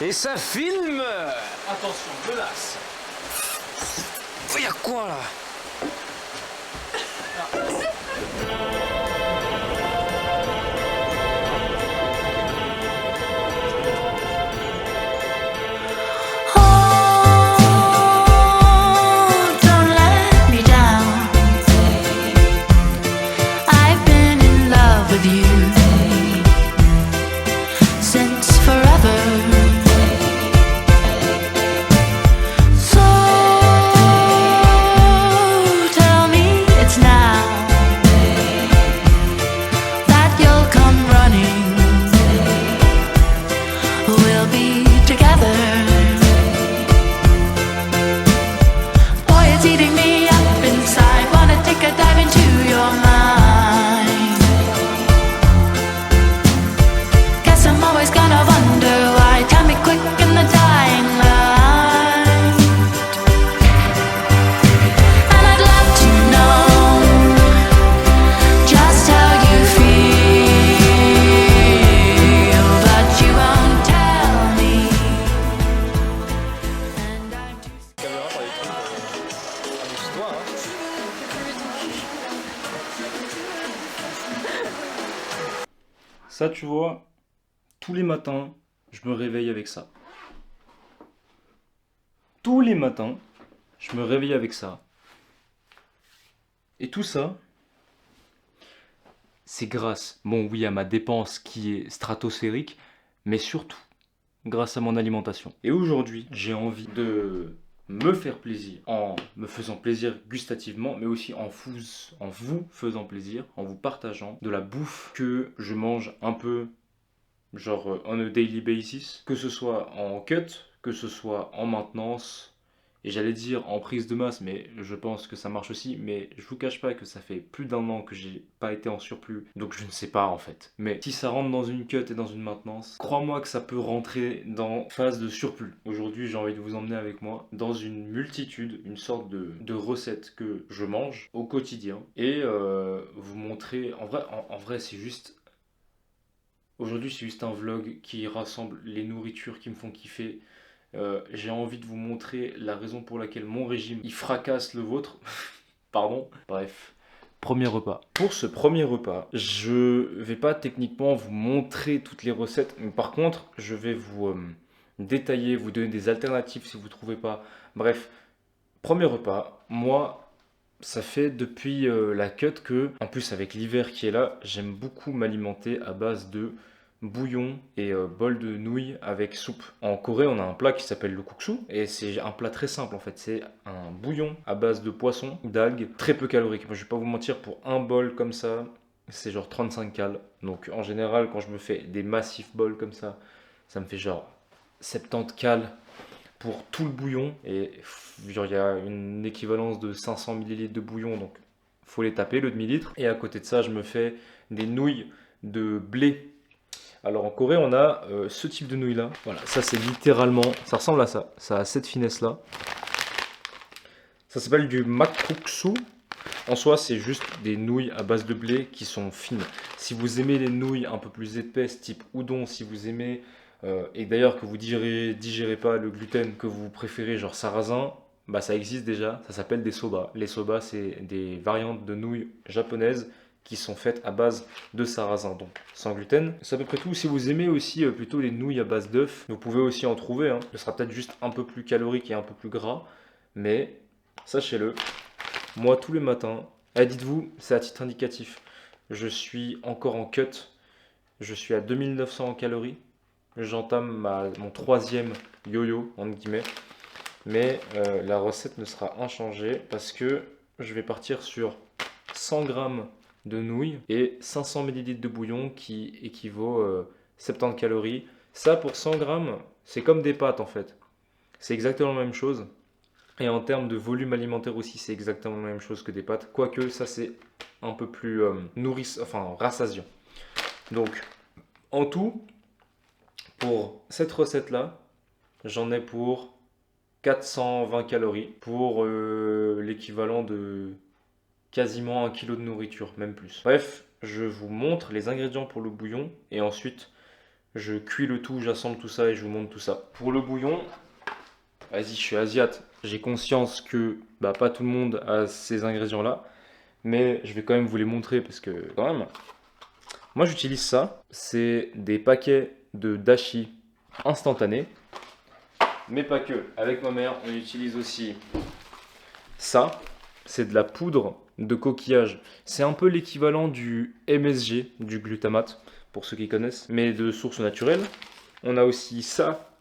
Et ça filme. Attention, menace. Y'a quoi là? Ça, tu vois, tous les matins, je me réveille avec ça. Tous les matins, je me réveille avec ça. Et tout ça, c'est grâce, bon oui, à ma dépense qui est stratosphérique, mais surtout grâce à mon alimentation. Et aujourd'hui, j'ai envie de me faire plaisir en me faisant plaisir gustativement, mais aussi en vous faisant plaisir, en vous partageant de la bouffe que je mange un peu genre on a daily basis, que ce soit en cut, que ce soit en maintenance, et j'allais dire en prise de masse, mais je pense que ça marche aussi, mais je vous cache pas que ça fait plus d'un an que j'ai pas été en surplus, donc je ne sais pas en fait. Mais si ça rentre dans une cut et dans une maintenance, crois-moi que ça peut rentrer dans phase de surplus. Aujourd'hui, j'ai envie de vous emmener avec moi dans une multitude, une sorte de recettes que je mange au quotidien, et vous montrer, en vrai c'est juste... Aujourd'hui, c'est juste un vlog qui rassemble les nourritures qui me font kiffer. J'ai envie de vous montrer la raison pour laquelle mon régime il fracasse le vôtre. Pardon. Bref. Premier repas. Pour ce premier repas, je vais pas techniquement vous montrer toutes les recettes, mais par contre, je vais vous détailler, vous donner des alternatives si vous trouvez pas. Bref, premier repas. Moi, ça fait depuis la cut que, en plus avec l'hiver qui est là, j'aime beaucoup m'alimenter à base de bouillon et bol de nouilles avec soupe. En Corée, on a un plat qui s'appelle le kuksu et c'est un plat très simple en fait. C'est un bouillon à base de poisson, d'algues, très peu calorique. Moi, je vais pas vous mentir, pour un bol comme ça, c'est genre 35 cales. Donc en général, quand je me fais des massifs bols comme ça me fait genre 70 cales pour tout le bouillon. Et genre, il y a une équivalence de 500 ml de bouillon, donc faut les taper, le demi-litre. Et à côté de ça, je me fais des nouilles de blé. Alors en Corée, on a ce type de nouilles là. Voilà, ça c'est littéralement, ça ressemble à ça. Ça a cette finesse là. Ça s'appelle du makguksu. En soi, c'est juste des nouilles à base de blé qui sont fines. Si vous aimez les nouilles un peu plus épaisses, type udon, si vous aimez, et d'ailleurs que vous digérez pas le gluten, que vous préférez genre sarrasin, bah ça existe déjà, ça s'appelle des soba. Les soba, c'est des variantes de nouilles japonaises qui sont faites à base de sarrasin, donc sans gluten. C'est à peu près tout. Si vous aimez aussi plutôt les nouilles à base d'œufs, vous pouvez aussi en trouver. Hein. Ce sera peut-être juste un peu plus calorique et un peu plus gras, mais sachez-le, moi tous les matins, dites-vous, c'est à titre indicatif, je suis encore en cut, je suis à 2900 en calories, j'entame mon troisième yo-yo, entre guillemets, mais la recette ne sera inchangée parce que je vais partir sur 100 grammes de nouilles et 500 ml de bouillon qui équivaut 70 calories. Ça, pour 100 grammes, c'est comme des pâtes en fait. C'est exactement la même chose. Et en termes de volume alimentaire aussi, c'est exactement la même chose que des pâtes. Quoique, ça, c'est un peu plus rassasiant. Donc, en tout, pour cette recette-là, j'en ai pour 420 calories. Pour l'équivalent de quasiment 1 kg de nourriture, même plus. Bref, je vous montre les ingrédients pour le bouillon et ensuite Je cuis le tout, j'assemble tout ça et je vous montre tout ça. Pour le bouillon, vas-y, je suis asiate. J'ai conscience que bah, pas tout le monde a ces ingrédients-là. Mais je vais quand même vous les montrer parce que quand même, moi j'utilise ça. C'est des paquets de dashi instantané. Mais pas que. Avec ma mère, on utilise aussi ça. C'est de la poudre de coquillage. C'est un peu l'équivalent du MSG, du glutamate, pour ceux qui connaissent, mais de source naturelle. On a aussi ça,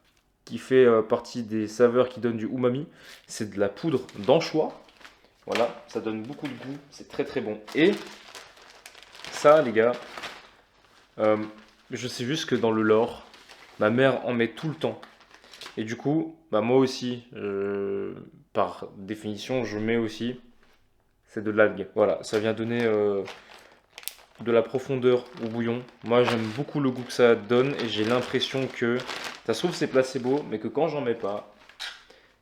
qui fait partie des saveurs qui donnent du umami. C'est de la poudre d'anchois. Voilà, ça donne beaucoup de goût, c'est très très bon. Et ça, les gars, je sais juste que dans le Lore, ma mère en met tout le temps. Et du coup, bah moi aussi, par définition, je mets aussi, c'est de l'algue. Voilà, ça vient donner de la profondeur au bouillon. Moi, j'aime beaucoup le goût que ça donne et j'ai l'impression que, ça se trouve c'est placebo, mais que quand j'en mets pas,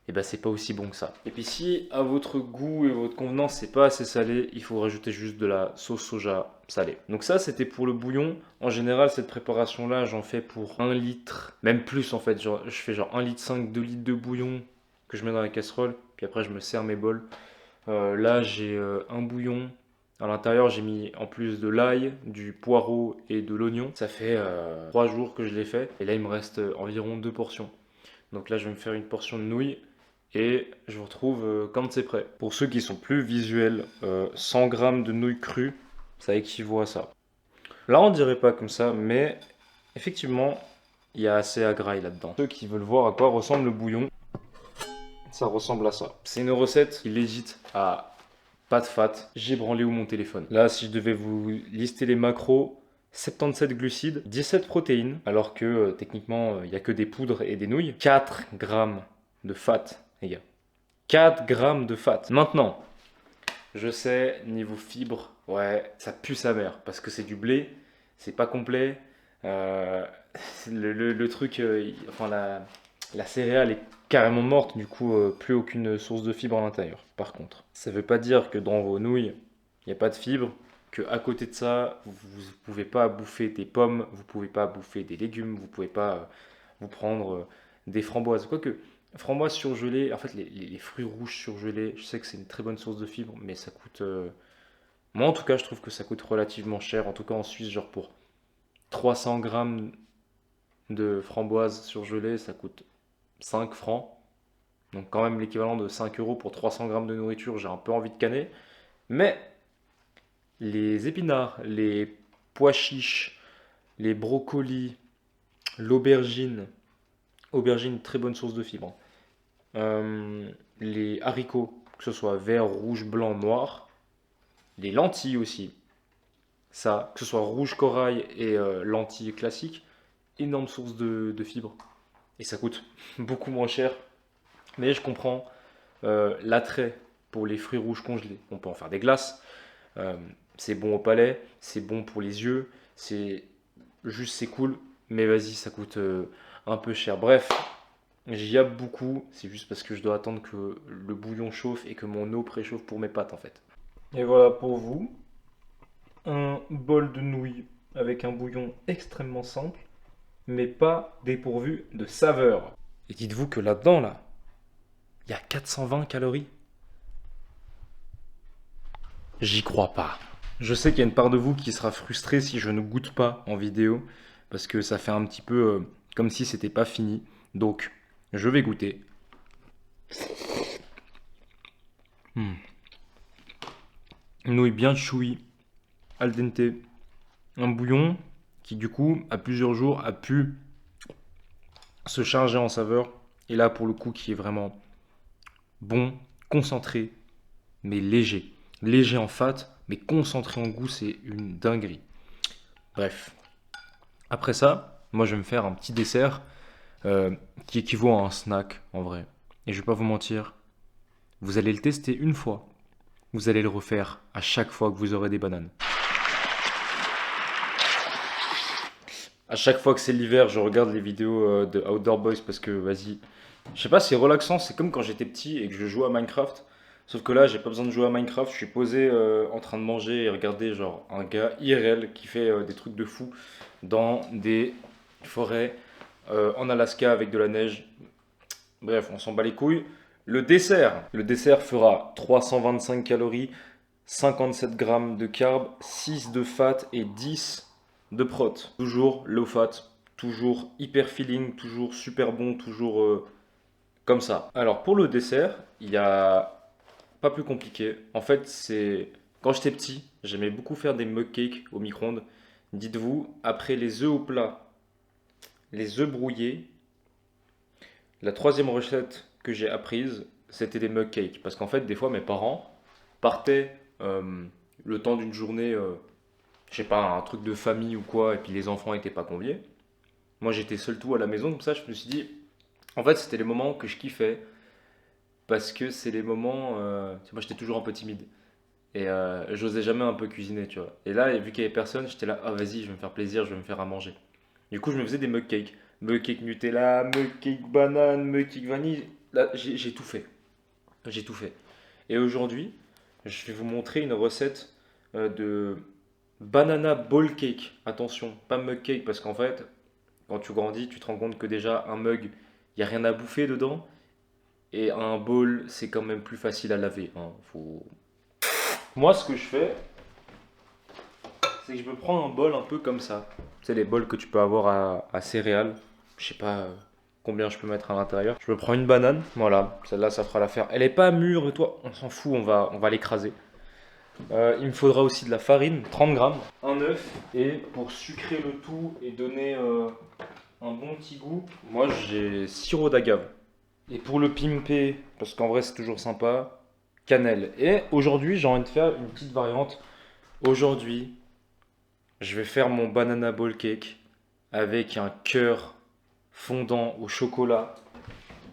et ben c'est pas aussi bon que ça. Et puis si à votre goût et votre convenance c'est pas assez salé, il faut rajouter juste de la sauce soja salée. Donc ça c'était pour le bouillon. En général cette préparation là j'en fais pour 1 litre, même plus en fait. Genre, je fais genre 1,5 litre, 2 litres de bouillon que je mets dans la casserole. Puis après je me sers mes bols. Là j'ai un bouillon. À l'intérieur j'ai mis en plus de l'ail, du poireau et de l'oignon. Ça fait 3 jours que je l'ai fait. Et là il me reste environ 2 portions. Donc là je vais me faire une portion de nouilles. Et je vous retrouve quand c'est prêt. Pour ceux qui sont plus visuels, 100 grammes de nouilles crues, ça équivaut à ça. Là, on dirait pas comme ça, mais effectivement, il y a assez à graille là-dedans. Ceux qui veulent voir à quoi ressemble le bouillon, ça ressemble à ça. C'est une recette qui légite à pas de fat. J'ai branlé où mon téléphone. Là, si je devais vous lister les macros, 77 glucides, 17 protéines, alors que techniquement, il n'y a que des poudres et des nouilles. 4 grammes de fat, les gars. 4 grammes de fat. Maintenant, je sais, niveau fibre, ouais, ça pue sa mère, parce que c'est du blé, c'est pas complet. Euh, le truc, enfin la céréale est carrément morte, du coup, plus aucune source de fibre à l'intérieur. Par contre, ça veut pas dire que dans vos nouilles, il n'y a pas de fibre, que à côté de ça, vous ne pouvez pas bouffer des pommes, vous pouvez pas bouffer des légumes, vous pouvez pas vous prendre des framboises. Quoique, framboises surgelées, en fait, les fruits rouges surgelés, je sais que c'est une très bonne source de fibres, mais ça coûte. Moi, en tout cas, je trouve que ça coûte relativement cher. En tout cas, en Suisse, genre pour 300 grammes de framboises surgelées, ça coûte 5 francs. Donc, quand même l'équivalent de 5 euros pour 300 grammes de nourriture. J'ai un peu envie de canner. Mais les épinards, les pois chiches, les brocolis, l'aubergine, aubergine, très bonne source de fibres. Les haricots, que ce soit vert, rouge, blanc, noir. Les lentilles aussi. Ça, que ce soit rouge corail et lentilles classiques, énorme source de fibres. Et ça coûte beaucoup moins cher. Mais je comprends l'attrait pour les fruits rouges congelés. On peut en faire des glaces. C'est bon au palais, c'est bon pour les yeux. C'est juste, c'est cool. Mais vas-y, ça coûte un peu cher. Bref, j'y aime beaucoup. C'est juste parce que je dois attendre que le bouillon chauffe et que mon eau préchauffe pour mes pâtes en fait. Et voilà pour vous, un bol de nouilles avec un bouillon extrêmement simple, mais pas dépourvu de saveur. Et dites-vous que là-dedans, là, il y a 420 calories. J'y crois pas. Je sais qu'il y a une part de vous qui sera frustrée si je ne goûte pas en vidéo, parce que ça fait un petit peu comme si c'était pas fini. Donc, je vais goûter. Nouilles bien chouilles, al dente. Un bouillon qui du coup, à plusieurs jours, a pu se charger en saveur. Et là, pour le coup, qui est vraiment bon, concentré, mais léger. Léger en fat, mais concentré en goût, c'est une dinguerie. Bref. Après ça, moi, je vais me faire un petit dessert qui équivaut à un snack, en vrai. Et je vais pas vous mentir, vous allez le tester une fois. Vous allez le refaire à chaque fois que vous aurez des bananes. À chaque fois que c'est l'hiver, je regarde les vidéos de Outdoor Boys parce que, vas-y, je sais pas, c'est relaxant. C'est comme quand j'étais petit et que je jouais à Minecraft. Sauf que là, j'ai pas besoin de jouer à Minecraft. Je suis posé en train de manger et regarder genre un gars IRL qui fait des trucs de fou dans des forêt, en Alaska avec de la neige. Bref, on s'en bat les couilles. Le dessert fera 325 calories, 57 grammes de carbs, 6 de fat et 10 de prot. Toujours low fat, toujours hyper feeling, toujours super bon, toujours comme ça. Alors pour le dessert, il y a pas plus compliqué. En fait, c'est quand j'étais petit, j'aimais beaucoup faire des mug cakes au micro-ondes. Dites-vous, après les œufs au plat, les œufs brouillés, la troisième recette que j'ai apprise, c'était des mug cakes. Parce qu'en fait, des fois, mes parents partaient le temps d'une journée, je sais pas, un truc de famille ou quoi, et puis les enfants n'étaient pas conviés. Moi, j'étais seul tout à la maison, comme ça, je me suis dit, en fait, c'était les moments que je kiffais, parce que c'est les moments, moi, j'étais toujours un peu timide. Et j'osais jamais un peu cuisiner, tu vois. Et là, vu qu'il y avait personne, j'étais là, ah vas-y, je vais me faire plaisir, je vais me faire à manger. Du coup, je me faisais des mug cakes. Mug cake Nutella, mug cake banane, mug cake vanille. Là, j'ai tout fait. J'ai tout fait. Et aujourd'hui, je vais vous montrer une recette de banana ball cake. Attention, pas mug cake, parce qu'en fait, quand tu grandis, tu te rends compte que déjà, un mug, il n'y a rien à bouffer dedans. Et un bowl, c'est quand même plus facile à laver, hein. Moi, ce que je fais, c'est que je me prends un bol un peu comme ça. Tu sais, les bols que tu peux avoir à céréales. Je sais pas combien je peux mettre à l'intérieur. Je me prends une banane, voilà, celle-là, ça fera l'affaire. Elle est pas mûre, et toi, on s'en fout, on va l'écraser. Il me faudra aussi de la farine, 30 grammes, un œuf, et pour sucrer le tout et donner un bon petit goût, moi j'ai sirop d'agave. Et pour le pimper, parce qu'en vrai c'est toujours sympa, cannelle. Et aujourd'hui, j'ai envie de faire une petite variante. Aujourd'hui, je vais faire mon banana ball cake avec un cœur fondant au chocolat.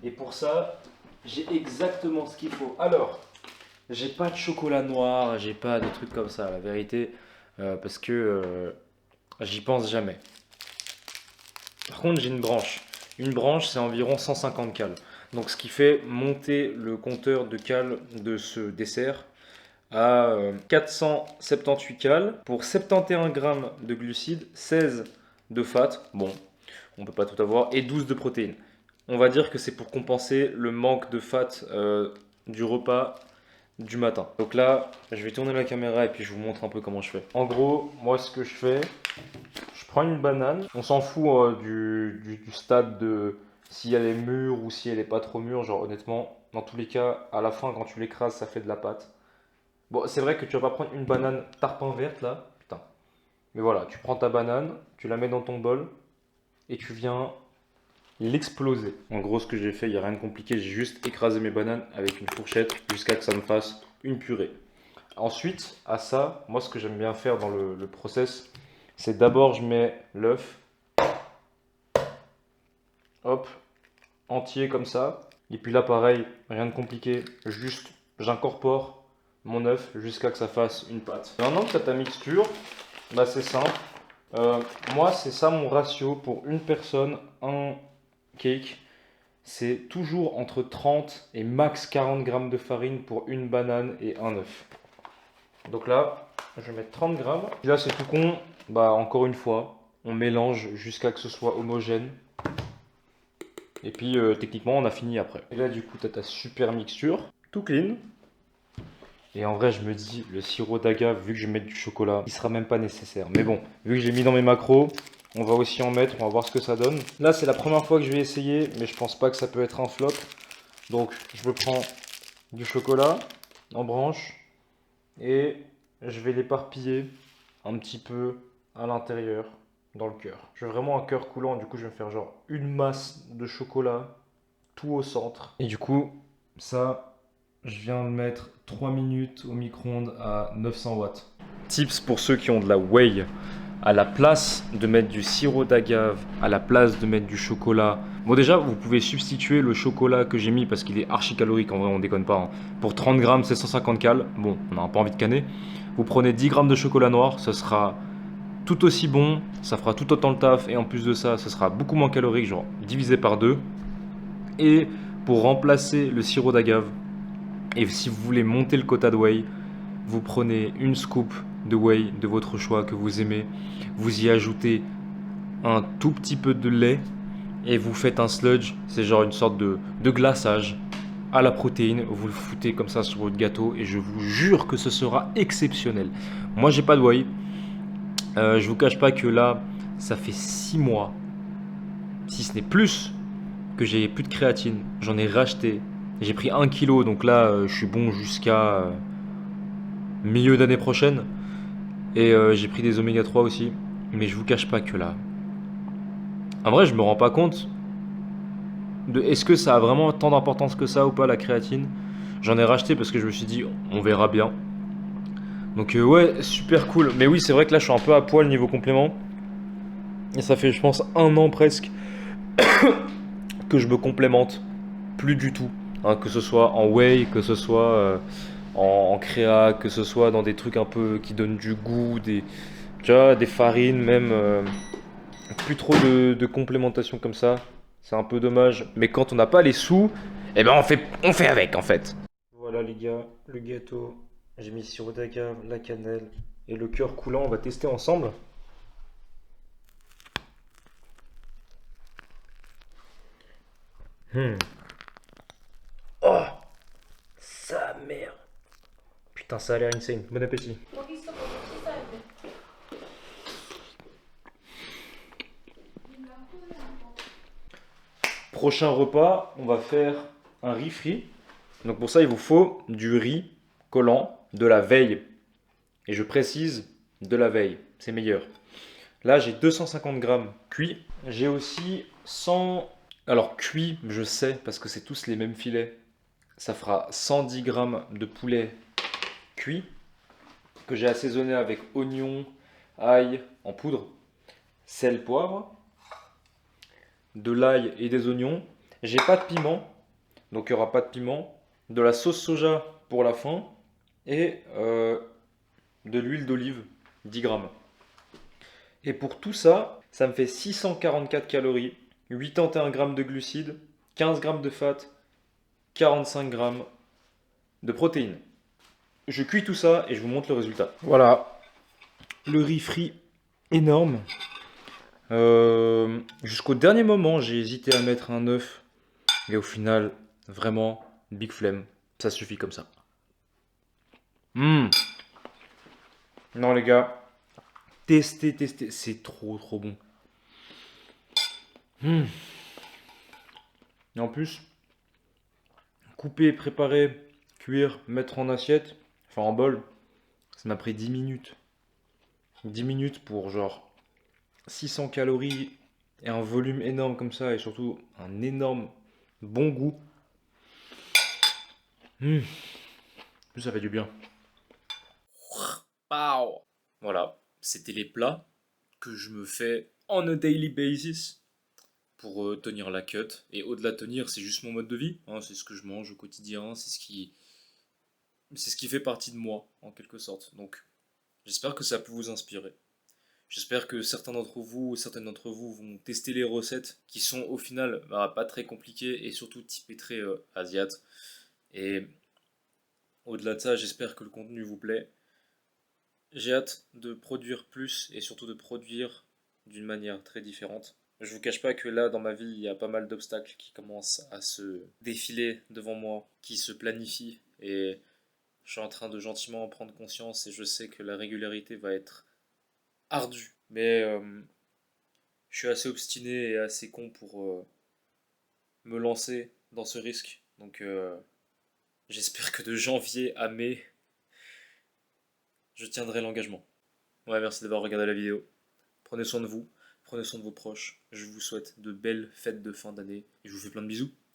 Et pour ça, j'ai exactement ce qu'il faut. Alors, j'ai pas de chocolat noir, j'ai pas de trucs comme ça, la vérité, parce que j'y pense jamais. Par contre, j'ai une branche. Une branche, c'est environ 150 cales. Donc, ce qui fait monter le compteur de cales de ce dessert à 478 cales pour 71 grammes de glucides, 16 de fat, bon, on peut pas tout avoir, et 12 de protéines. On va dire que c'est pour compenser le manque de fat du repas du matin. Donc là, je vais tourner la caméra et puis je vous montre un peu comment je fais. En gros, moi ce que je fais, je prends une banane, on s'en fout du stade de si elle est mûre ou si elle est pas trop mûre, genre honnêtement, dans tous les cas, à la fin quand tu l'écrases, ça fait de la pâte. Bon, c'est vrai que tu vas pas prendre une banane tarpin verte là, putain. Mais voilà, tu prends ta banane, tu la mets dans ton bol et tu viens l'exploser. En gros, ce que j'ai fait, il n'y a rien de compliqué, j'ai juste écrasé mes bananes avec une fourchette jusqu'à que ça me fasse une purée. Ensuite, à ça, moi ce que j'aime bien faire dans le process, c'est d'abord je mets l'œuf, hop, entier comme ça. Et puis là, pareil, rien de compliqué, juste j'incorpore mon œuf jusqu'à que ça fasse une pâte. Maintenant que tu as ta mixture, bah c'est simple. Moi, c'est ça mon ratio pour une personne, un cake. C'est toujours entre 30 et max 40 grammes de farine pour une banane et un œuf. Donc là, je vais mettre 30 grammes. Et là, c'est tout con. Bah, encore une fois, on mélange jusqu'à que ce soit homogène. Et puis, techniquement, on a fini après. Et là, du coup, tu as ta super mixture, tout clean. Et en vrai, je me dis, le sirop d'agave, vu que je vais mettre du chocolat, il sera même pas nécessaire. Mais bon, vu que je l'ai mis dans mes macros, on va aussi en mettre, on va voir ce que ça donne. Là, c'est la première fois que je vais essayer, mais je pense pas que ça peut être un flop. Donc, je me prends du chocolat en branche et je vais l'éparpiller un petit peu à l'intérieur, dans le cœur. Je veux vraiment un cœur coulant, du coup, je vais me faire genre une masse de chocolat, tout au centre. Et du coup, ça, je viens de mettre 3 minutes au micro-ondes à 900 watts. Tips pour ceux qui ont de la whey. À la place de mettre du sirop d'agave, à la place de mettre du chocolat. Bon, déjà, vous pouvez substituer le chocolat que j'ai mis parce qu'il est archi calorique, en vrai, on déconne pas, hein. Pour 30 grammes, c'est 150 cales. Bon, on n'a pas envie de canner. Vous prenez 10 grammes de chocolat noir, ce sera tout aussi bon, ça fera tout autant le taf, et en plus de ça, ce sera beaucoup moins calorique, genre divisé par 2. Et pour remplacer le sirop d'agave, et si vous voulez monter le quota de whey, vous prenez une scoop de whey de votre choix que vous aimez, vous y ajoutez un tout petit peu de lait et vous faites un sludge. C'est genre une sorte de glaçage à la protéine. Vous le foutez comme ça sur votre gâteau et je vous jure que ce sera exceptionnel. Moi, j'ai pas de whey. Je vous cache pas que là, ça fait 6 mois, si ce n'est plus, que j'ai plus de créatine. J'en ai racheté. J'ai pris 1 kg, donc là, je suis bon jusqu'à milieu d'année prochaine. Et j'ai pris des oméga 3 aussi. Mais je vous cache pas que là, en vrai, je me rends pas compte de est-ce que ça a vraiment tant d'importance que ça ou pas la créatine. J'en ai racheté parce que je me suis dit, on verra bien. Donc ouais, super cool. Mais oui, c'est vrai que là, je suis un peu à poil niveau complément. Et ça fait, je pense, 1 an presque que je me complémente plus du tout. Hein, que ce soit en whey, que ce soit en créa, que ce soit dans des trucs un peu qui donnent du goût, tu vois, des farines même. Plus trop de complémentation comme ça. C'est un peu dommage. Mais quand on n'a pas les sous, eh ben on fait avec en fait. Voilà les gars, le gâteau. J'ai mis sirop d'agave, la cannelle et le cœur coulant. On va tester ensemble. Hmm. Oh, sa mère. Putain, ça a l'air insane. Bon appétit. Prochain repas, on va faire un riz frit. Donc pour ça, il vous faut du riz collant de la veille. Et je précise, de la veille, c'est meilleur. Là, j'ai 250 grammes cuits. J'ai aussi 100... Alors cuit, je sais, parce que c'est tous les mêmes filets. Ça fera 110 grammes de poulet cuit, que j'ai assaisonné avec oignon, ail en poudre, sel, poivre, de l'ail et des oignons. J'ai pas de piment, donc il n'y aura pas de piment. De la sauce soja pour la fin et de l'huile d'olive, 10 grammes. Et pour tout ça, ça me fait 644 calories, 81 grammes de glucides, 15 grammes de fat, 45 grammes de protéines. Je cuis tout ça et je vous montre le résultat. Voilà, le riz frit énorme. Jusqu'au dernier moment, j'ai hésité à mettre un œuf. Et au final, vraiment, big flemme. Ça suffit comme ça. Non les gars, testez, testez. C'est trop trop bon. Et en plus, couper, préparer, cuire, mettre en assiette, enfin en bol, ça m'a pris 10 minutes. 10 minutes pour genre 600 calories et un volume énorme comme ça et surtout un énorme bon goût. Ça fait du bien. Voilà, c'était les plats que je me fais on a daily basis pour tenir la cut. Et au-delà de tenir, c'est juste mon mode de vie. Hein, c'est ce que je mange au quotidien, c'est ce qui fait partie de moi, en quelque sorte. Donc, j'espère que ça peut vous inspirer. J'espère que certains d'entre vous ou certaines d'entre vous vont tester les recettes qui sont au final pas très compliquées et surtout typées très asiates. Et au-delà de ça, j'espère que le contenu vous plaît. J'ai hâte de produire plus et surtout de produire d'une manière très différente. Je vous cache pas que là, dans ma vie, il y a pas mal d'obstacles qui commencent à se défiler devant moi, qui se planifient et je suis en train de gentiment en prendre conscience et je sais que la régularité va être ardue. Mais je suis assez obstiné et assez con pour me lancer dans ce risque. Donc j'espère que de janvier à mai, je tiendrai l'engagement. Ouais, merci d'avoir regardé la vidéo. Prenez soin de vous, prenez soin de vos proches. Je vous souhaite de belles fêtes de fin d'année et je vous fais plein de bisous.